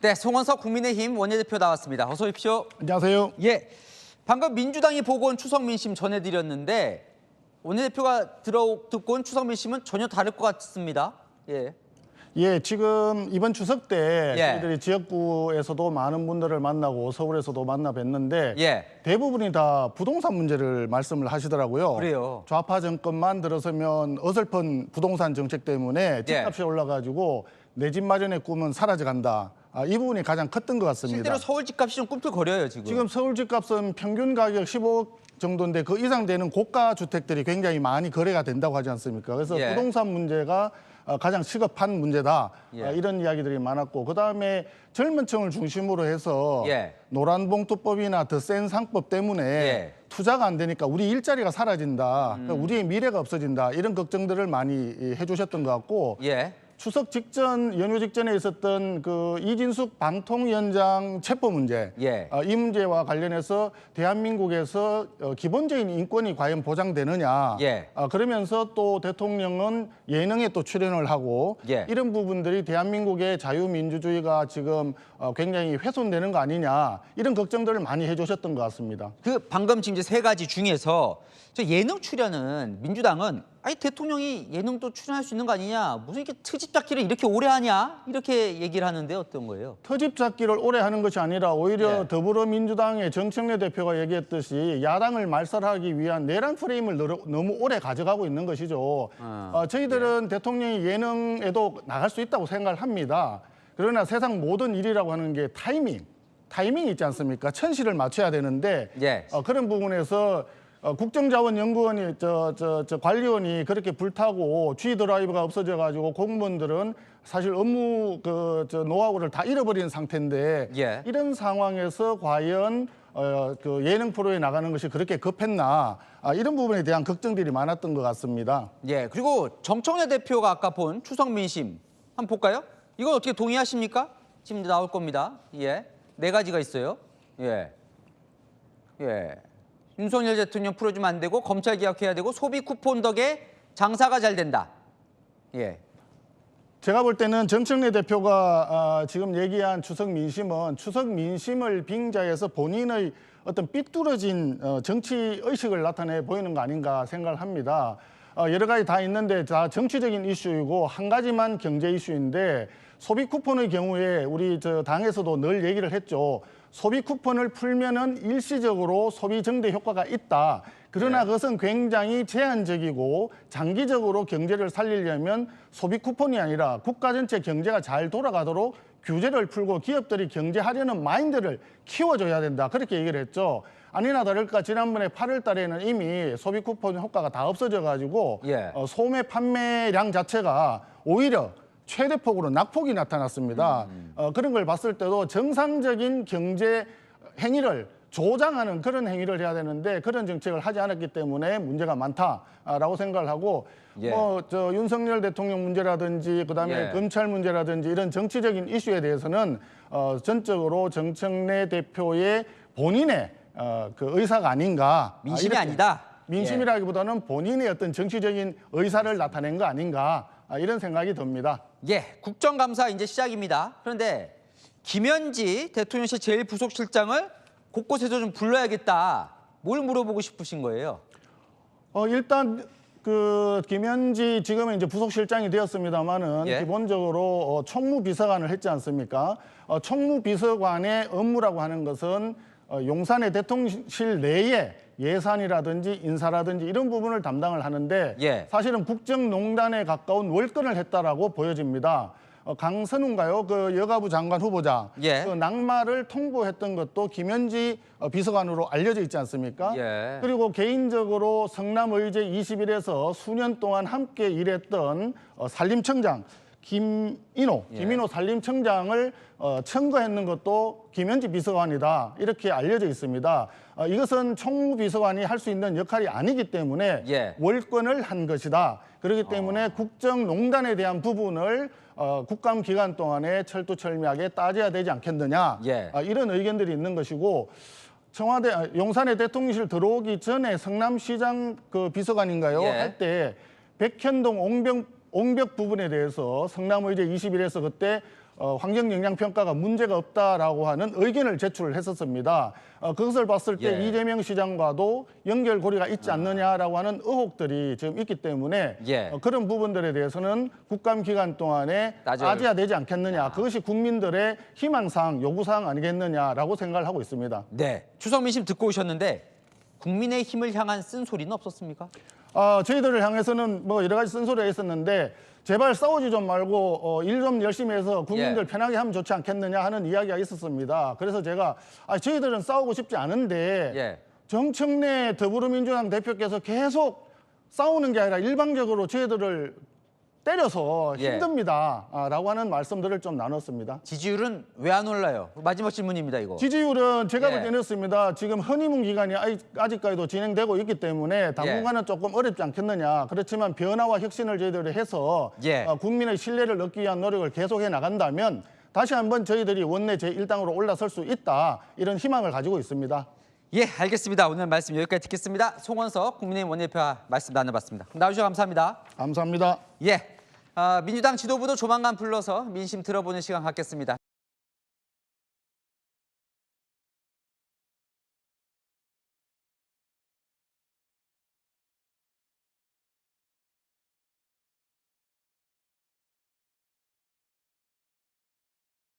네, 송원석 국민의힘 원내대표 나왔습니다. 어서 오십시오. 안녕하세요. 예, 방금 민주당이 보고온 추석 민심 전해드렸는데 원내대표가 듣고 온 추석 민심은 전혀 다를 것 같습니다. 예. 예, 지금 이번 추석 때 예. 저희들이 지역구에서도 많은 분들을 만나고 서울에서도 만나 뵀는데 예. 대부분이 다 부동산 문제를 말씀을 하시더라고요. 그래요. 좌파 정권만 들어서면 어설픈 부동산 정책 때문에 집값이 올라가지고 내 집 마련의 꿈은 사라져간다. 이 부분이 가장 컸던 것 같습니다. 실제로 서울 집값이 좀 꿈틀거려요, 지금. 지금 서울 집값은 평균 가격 15억 정도인데 그 이상 되는 고가 주택들이 굉장히 많이 거래가 된다고 하지 않습니까? 그래서 예. 부동산 문제가 가장 시급한 문제다. 예. 이런 이야기들이 많았고 그다음에 젊은 층을 중심으로 해서 예. 노란봉투법이나 더 센 상법 때문에 예. 투자가 안 되니까 우리 일자리가 사라진다. 그러니까 우리의 미래가 없어진다. 이런 걱정들을 많이 해주셨던 것 같고 예. 추석 직전, 연휴 직전에 있었던 그 이진숙 방통위원장 체포 문제, 예. 이 문제와 관련해서 대한민국에서 기본적인 인권이 과연 보장되느냐, 예. 그러면서 또 대통령은 예능에 또 출연을 하고 예. 이런 부분들이 대한민국의 자유민주주의가 지금 굉장히 훼손되는 거 아니냐 이런 걱정들을 많이 해주셨던 것 같습니다. 그 방금 지금 이제 세 가지 중에서 저 예능 출연은 민주당은 아니 대통령이 예능도 출연할 수 있는 거 아니냐, 무슨 이렇게 트집 잡기를 이렇게 오래 하냐 이렇게 얘기를 하는데 어떤 거예요? 터집 잡기를 오래 하는 것이 아니라 오히려 예. 더불어민주당의 정청래 대표가 얘기했듯이 야당을 말살하기 위한 내란 프레임을 너무 오래 가져가고 있는 것이죠. 저희들은 대통령이 예능에도 나갈 수 있다고 생각을 합니다. 그러나 세상 모든 일이라고 하는 게 타이밍이 있지 않습니까? 천시를 맞춰야 되는데 예. 그런 부분에서 국정자원연구원이 관리원이 그렇게 불타고 G 드라이브가 없어져가지고 공무원들은 사실 업무 노하우를 다 잃어버린 상태인데 예. 이런 상황에서 과연 그 예능 프로에 나가는 것이 그렇게 급했나 이런 부분에 대한 걱정들이 많았던 것 같습니다. 예. 그리고 정청래 대표가 아까 본 추석 민심 한번 볼까요? 이건 어떻게 동의하십니까? 지금 이제 나올 겁니다. 예. 네 가지가 있어요. 예. 예. 윤석열 대통령 풀어주면 안 되고 검찰 개혁해야 되고 소비 쿠폰 덕에 장사가 잘 된다. 예. 제가 볼 때는 정청래 대표가 지금 얘기한 추석 민심은 추석 민심을 빙자해서 본인의 어떤 삐뚤어진 정치 의식을 나타내 보이는 거 아닌가 생각을 합니다. 여러 가지 다 있는데 다 정치적인 이슈이고 한 가지만 경제 이슈인데 소비 쿠폰의 경우에 우리 당에서도 늘 얘기를 했죠. 소비 쿠폰을 풀면은 일시적으로 소비 증대 효과가 있다. 그러나 그것은 굉장히 제한적이고 장기적으로 경제를 살리려면 소비 쿠폰이 아니라 국가 전체 경제가 잘 돌아가도록 규제를 풀고 기업들이 경제하려는 마인드를 키워줘야 된다. 그렇게 얘기를 했죠. 아니나 다를까 지난번에 8월 달에는 이미 소비 쿠폰 효과가 다 없어져가지고 예. 소매 판매량 자체가 오히려 최대폭으로 낙폭이 나타났습니다. 그런 걸 봤을 때도 정상적인 경제 행위를 조장하는 그런 행위를 해야 되는데 그런 정책을 하지 않았기 때문에 문제가 많다라고 생각을 하고 예. 윤석열 대통령 문제라든지 그다음에 예. 검찰 문제라든지 이런 정치적인 이슈에 대해서는 전적으로 정청래 대표의 본인의 그 의사가 아닌가. 민심이 이렇게, 아니다. 민심이라기보다는 본인의 어떤 정치적인 의사를 나타낸 거 아닌가 이런 생각이 듭니다. 예, 국정감사 이제 시작입니다. 그런데 김현지 대통령실 제1부속실장을 곳곳에서 좀 불러야겠다. 뭘 물어보고 싶으신 거예요? 일단 그 김현지 지금은 이제 부속실장이 되었습니다만은 예. 기본적으로 총무비서관을 했지 않습니까? 총무비서관의 업무라고 하는 것은 용산의 대통령실 내에 예산이라든지 인사라든지 이런 부분을 담당을 하는데 예. 사실은 국정농단에 가까운 월권을 했다라고 보여집니다. 강선우인가요? 그 여가부 장관 후보자. 예. 그 낙마를 통보했던 것도 김현지 비서관으로 알려져 있지 않습니까? 예. 그리고 개인적으로 성남의제 20일에서 수년 동안 함께 일했던 산림청장 김인호 산림청장을 청거했는 것도 김현지 비서관이다 이렇게 알려져 있습니다. 이것은 총무비서관이 할 수 있는 역할이 아니기 때문에 예. 월권을 한 것이다. 그렇기 때문에 국정농단에 대한 부분을 국감 기간 동안에 철두철미하게 따져야 되지 않겠느냐 예. 이런 의견들이 있는 것이고 청와대 용산의 대통령실 들어오기 전에 성남시장 그 비서관인가요? 예. 할 때 백현동 옹벽 부분에 대해서 성남의제 21에서 그때 환경영향평가가 문제가 없다라고 하는 의견을 제출을 했었습니다. 그것을 봤을 때 예. 이재명 시장과도 연결고리가 있지 않느냐라고 하는 의혹들이 지금 있기 때문에 예. 그런 부분들에 대해서는 국감 기간 동안에 따져야 되지 않겠느냐. 그것이 국민들의 희망사항, 요구사항 아니겠느냐라고 생각을 하고 있습니다. 네, 추석 민심 듣고 오셨는데 국민의힘을 향한 쓴소리는 없었습니까? 저희들을 향해서는 뭐 여러 가지 쓴소리가 있었는데 제발 싸우지 좀 말고 일 좀 열심히 해서 국민들 예. 편하게 하면 좋지 않겠느냐 하는 이야기가 있었습니다. 그래서 제가 저희들은 싸우고 싶지 않은데 예. 정청래 더불어민주당 대표께서 계속 싸우는 게 아니라 일방적으로 저희들을 때려서 예. 힘듭니다. 라고 하는 말씀들을 좀 나눴습니다. 지지율은 왜 안 올라요? 마지막 질문입니다, 이거. 지지율은 제가 볼 예. 때는 이렇습니다. 지금 허니문 기간이 아직까지도 진행되고 있기 때문에 당분간은 조금 어렵지 않겠느냐. 그렇지만 변화와 혁신을 저희들이 해서 예. 국민의 신뢰를 얻기 위한 노력을 계속해 나간다면 다시 한번 저희들이 원내 제1당으로 올라설 수 있다. 이런 희망을 가지고 있습니다. 예, 알겠습니다. 오늘 말씀 여기까지 듣겠습니다. 송원석 국민의힘 원내대표와 말씀 나눠봤습니다. 나와주셔서 감사합니다. 감사합니다. 예, 민주당 지도부도 조만간 불러서 민심 들어보는 시간 갖겠습니다.